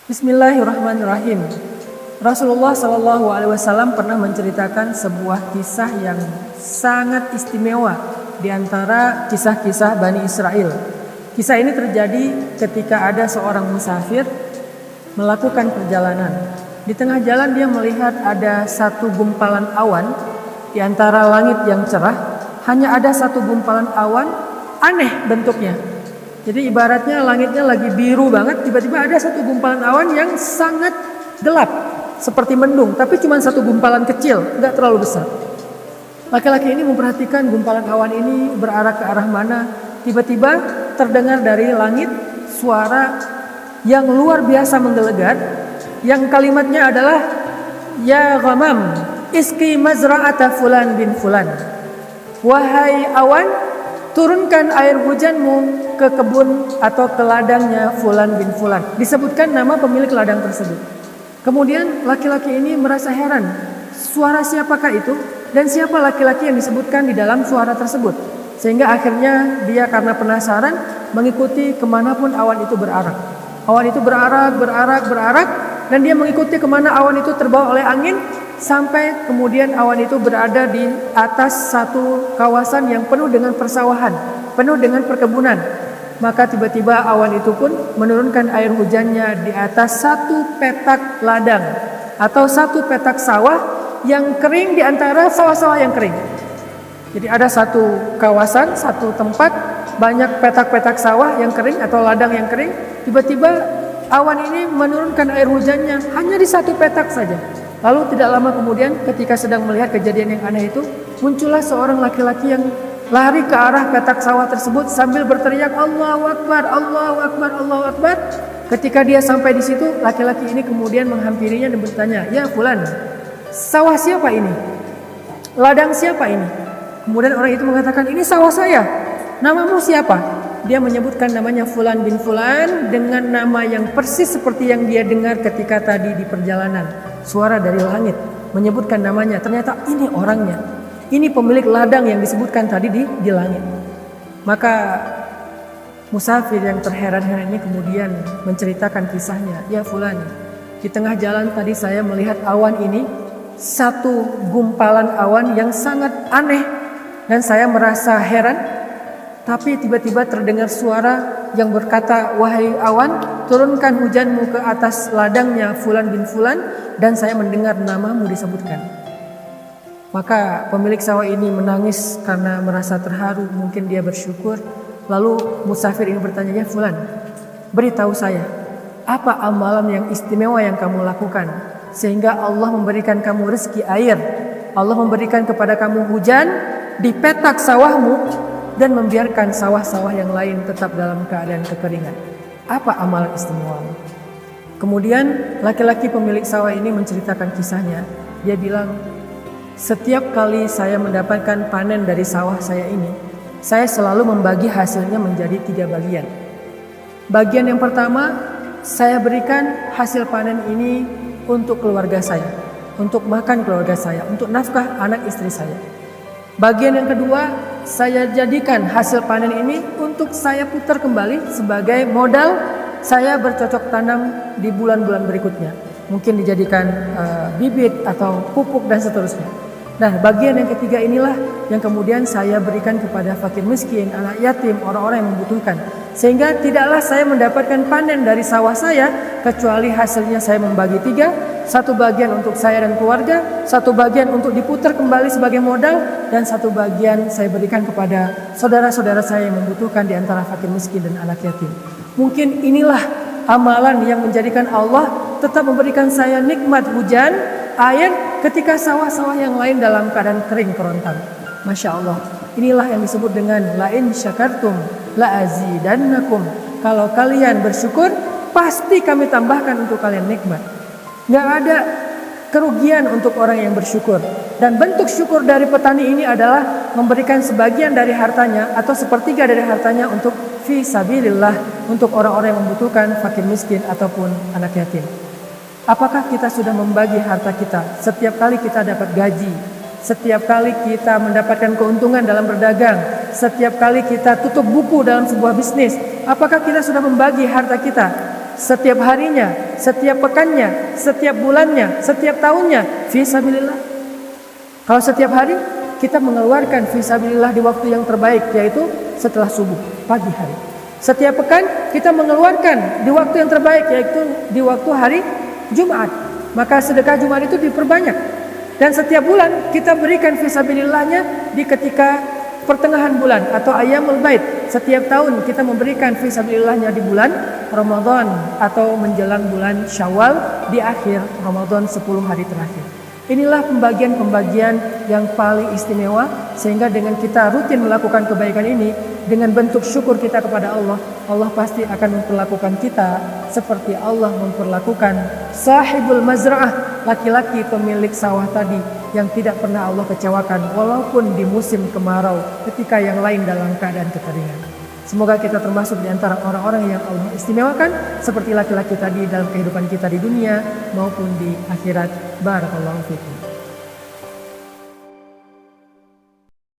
Bismillahirrahmanirrahim. Rasulullah SAW pernah menceritakan sebuah kisah yang sangat istimewa di antara kisah-kisah Bani Israel. Kisah ini terjadi ketika ada seorang musafir melakukan perjalanan. Di tengah jalan dia melihat ada satu gumpalan awan di antara langit yang cerah. Hanya ada satu gumpalan awan, aneh bentuknya. Jadi ibaratnya langitnya lagi biru banget, tiba-tiba ada satu gumpalan awan yang sangat gelap, seperti mendung, tapi cuma satu gumpalan kecil, nggak terlalu besar. Laki-laki ini memperhatikan gumpalan awan ini berarah ke arah mana. Tiba-tiba terdengar dari langit suara yang luar biasa menggelegar, yang kalimatnya adalah, "Ya ghamam, iski mazra'ata fulan bin fulan." Wahai awan, turunkan air hujanmu ke kebun atau ke ladangnya Fulan bin Fulan. Disebutkan nama pemilik ladang tersebut. Kemudian laki-laki ini merasa heran, suara siapakah itu dan siapa laki-laki yang disebutkan di dalam suara tersebut. Sehingga akhirnya dia karena penasaran mengikuti kemanapun awan itu berarak. Awan itu berarak dan dia mengikuti kemana awan itu terbawa oleh angin sampai kemudian awan itu berada di atas satu kawasan yang penuh dengan persawahan, penuh dengan perkebunan. Maka tiba-tiba awan itu pun menurunkan air hujannya di atas satu petak ladang atau satu petak sawah yang kering di antara sawah-sawah yang kering. Jadi ada satu kawasan, satu tempat, banyak petak-petak sawah yang kering atau ladang yang kering. Tiba-tiba awan ini menurunkan air hujannya hanya di satu petak saja. Lalu tidak lama kemudian ketika sedang melihat kejadian yang aneh itu, muncullah seorang laki-laki yang lari ke arah petak sawah tersebut sambil berteriak, "Allahu Akbar, Allahu Akbar, Allahu Akbar." Ketika dia sampai di situ, laki-laki ini kemudian menghampirinya dan bertanya, "Ya Fulan, sawah siapa ini? Ladang siapa ini?" Kemudian orang itu mengatakan, "Ini sawah saya. Namamu siapa?" Dia menyebutkan namanya Fulan bin Fulan dengan nama yang persis seperti yang dia dengar ketika tadi di perjalanan. Suara dari langit menyebutkan namanya. Ternyata ini orangnya. Ini pemilik ladang yang disebutkan tadi di langit. Maka musafir yang terheran-heran ini kemudian menceritakan kisahnya. "Ya Fulan, di tengah jalan tadi saya melihat awan ini, satu gumpalan awan yang sangat aneh, dan saya merasa heran. Tapi tiba-tiba terdengar suara yang berkata, 'Wahai awan, turunkan hujanmu ke atas ladangnya Fulan bin Fulan,' dan saya mendengar namamu disebutkan." Maka pemilik sawah ini menangis karena merasa terharu, mungkin dia bersyukur. Lalu musafir ini bertanya, "Ya Fulan, beritahu saya, apa amalan yang istimewa yang kamu lakukan sehingga Allah memberikan kamu rezeki air, Allah memberikan kepada kamu hujan di petak sawahmu dan membiarkan sawah-sawah yang lain tetap dalam keadaan kekeringan. Apa amalan istimewamu?" Kemudian laki-laki pemilik sawah ini menceritakan kisahnya. Dia bilang, "Setiap kali saya mendapatkan panen dari sawah saya ini, saya selalu membagi hasilnya menjadi 3 bagian. Bagian yang pertama, saya berikan hasil panen ini untuk keluarga saya, untuk makan keluarga saya, untuk nafkah anak istri saya. Bagian yang kedua, saya jadikan hasil panen ini untuk saya putar kembali sebagai modal saya bercocok tanam di bulan-bulan berikutnya. Mungkin dijadikan bibit atau pupuk dan seterusnya. Nah, bagian yang ketiga inilah yang kemudian saya berikan kepada fakir miskin, anak yatim, orang-orang yang membutuhkan. Sehingga tidaklah saya mendapatkan panen dari sawah saya, kecuali hasilnya saya membagi 3. Satu bagian untuk saya dan keluarga, satu bagian untuk diputar kembali sebagai modal, dan satu bagian saya berikan kepada saudara-saudara saya yang membutuhkan di antara fakir miskin dan anak yatim." Mungkin inilah amalan yang menjadikan Allah tetap memberikan saya nikmat hujan, air, ketika sawah-sawah yang lain dalam keadaan kering kerontang. Masya Allah. Inilah yang disebut dengan "La-in syakartum la-azidannakum." Kalau kalian bersyukur, pasti kami tambahkan untuk kalian nikmat. Gak ada kerugian untuk orang yang bersyukur. Dan bentuk syukur dari petani ini adalah memberikan sebagian dari hartanya atau sepertiga dari hartanya untuk fi sabilillah, untuk orang-orang yang membutuhkan, fakir miskin ataupun anak yatim. Apakah kita sudah membagi harta kita? Setiap kali kita dapat gaji, setiap kali kita mendapatkan keuntungan dalam berdagang, setiap kali kita tutup buku dalam sebuah bisnis, apakah kita sudah membagi harta kita? Setiap harinya, setiap pekannya, setiap bulannya, setiap tahunnya, fi sabilillah. Kalau setiap hari kita mengeluarkan fi sabilillah di waktu yang terbaik, yaitu setelah subuh, pagi hari. Setiap pekan kita mengeluarkan di waktu yang terbaik, yaitu di waktu hari Jumat. Maka sedekah Jumat itu diperbanyak. Dan setiap bulan kita berikan fisabilillahnya di ketika pertengahan bulan atau ayyamul bait. Setiap tahun kita memberikan fisabilillahnya di bulan Ramadan atau menjelang bulan Syawal di akhir Ramadan 10 hari terakhir. Inilah pembagian-pembagian yang paling istimewa, sehingga dengan kita rutin melakukan kebaikan ini dengan bentuk syukur kita kepada Allah, Allah pasti akan memperlakukan kita seperti Allah memperlakukan sahibul mazra'ah, laki-laki pemilik sawah tadi yang tidak pernah Allah kecewakan walaupun di musim kemarau ketika yang lain dalam keadaan kekeringan. Semoga kita termasuk di antara orang-orang yang Allah istimewakan seperti laki-laki tadi dalam kehidupan kita di dunia maupun di akhirat. Barakallahu fikum.